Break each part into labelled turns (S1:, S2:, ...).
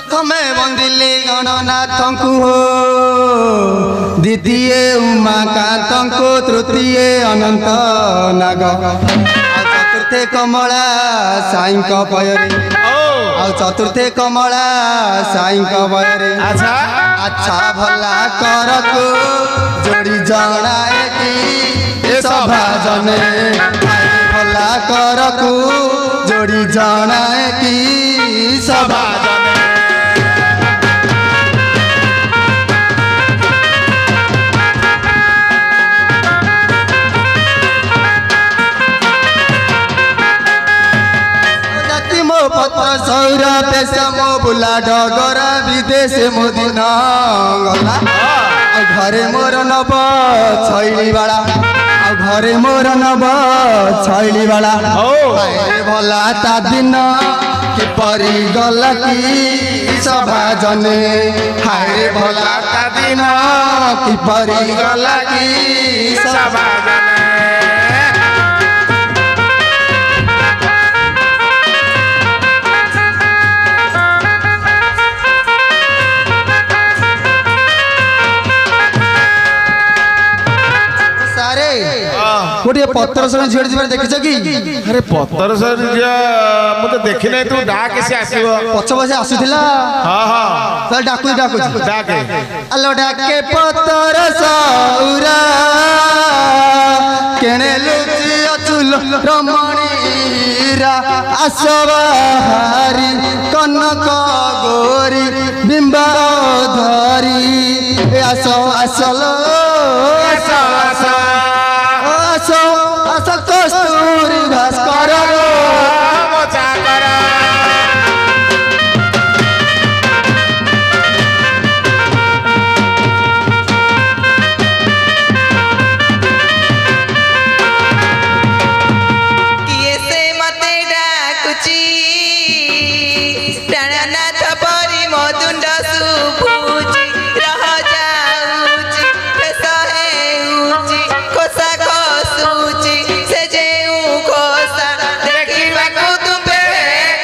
S1: प्रथमे वंदिले गणनाथ को द्वितीय उमाकांत को तृतीय अनंत नाग चतुर्थे कमला साई पयरे चतुर्थे कमला साई पयरे अच्छा भला करको जोड़ी जनाए कि सभा जने भला करको जोड़ी जनाए कि सभा पत्र सौर देश मो बुला डगरा विदेश मो दिन गला घरे मोर नब छैली बाला घरे मोर नब छैली बाला भला ता दिन कि परी गल कि सभा जने हाय भला ता दिन कि परी गल कि सभा जने गोटे पत्र सर झील जी देखिछ कि
S2: अरे पत्र सर मु तो देखि नै तू डाक से आसीबो
S1: पछ बसे आसीथिला
S2: हां हां
S1: चल डाकू
S2: डाके
S1: अलो डाके पत्र सौरा केने लुचि अचुल रमणीरा आसवाहारी कनक गोरी बिंबा धरी आसो आसलो आसो आसो आसो कस्तूरी भास्कर
S2: मोचा कर
S3: किए से मते डाकुची प्राणनाथ परी मधुंड सुभुची रह जाऊची हेउची कोसा खसुची से जेऊ कोसा देखिबा को तुमे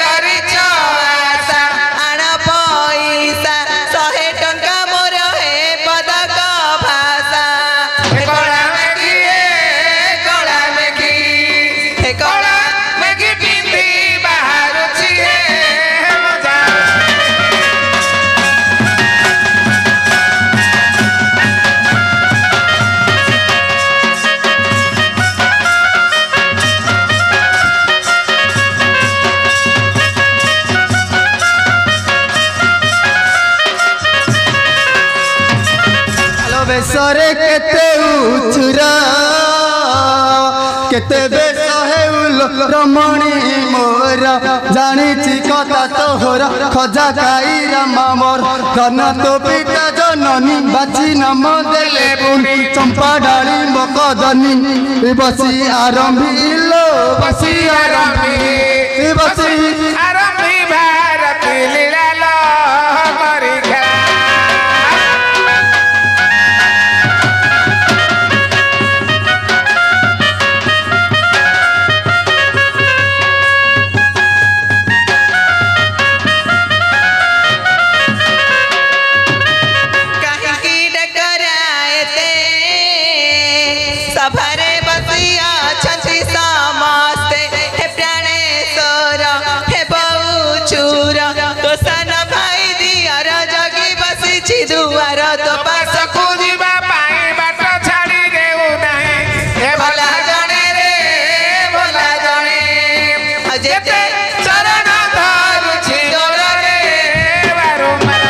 S3: करिछ आशा आण पैसा 100 टंका मोर हे पदक भाषा हे कला मेघी कला मेघी हे कला मेघी पिंदी बाहरुची हे मजा
S1: आलो बेसरे केते उछुरा केते बेस हेउल रमणी मोर जानिछि कथा तोहर खजा खाईरा मामर धन तो पिता जननी बाची नाम देले पुनी चंपा डाली मकदनी बसी आरंभिलो बसी आरंभी बसी
S2: आरंभी भारत लीला लो हमारी खेला
S3: कहीं की डकराएते सभरे बसिया छंती समस्ते हे प्राणेश्वर हे बहुचूर तो सन भाई दियर जगी बसी छी दुआर तो पास
S2: खोजिबा पाए बाट छाड़ी देउ नाही हे
S3: भला जने रे भला जने जेते चरण धरुछि डोर रे
S2: बारंबार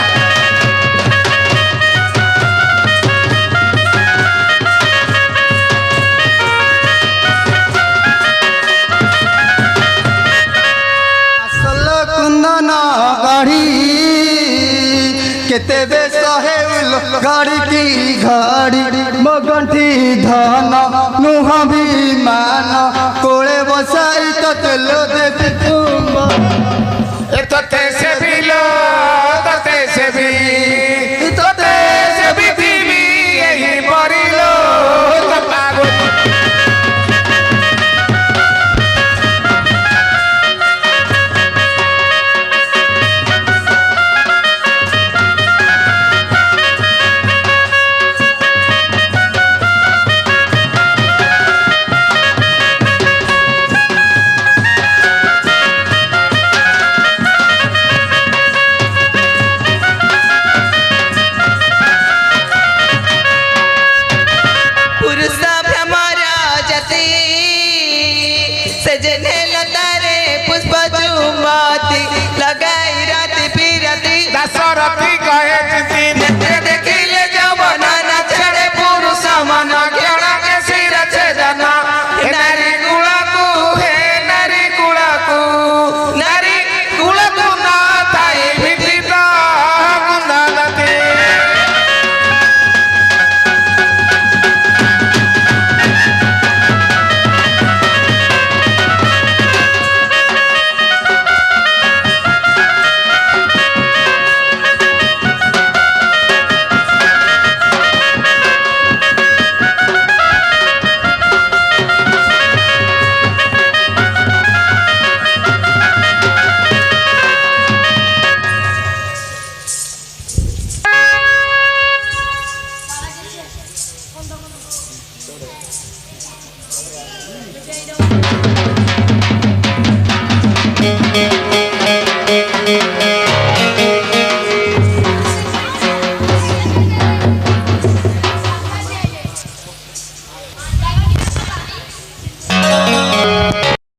S1: असल कुंदन गाड़ी केते बेस हेउल गाड़ी की घाड़ी मगंठी धन नुह विमान कोले बसाई तो तेल देवी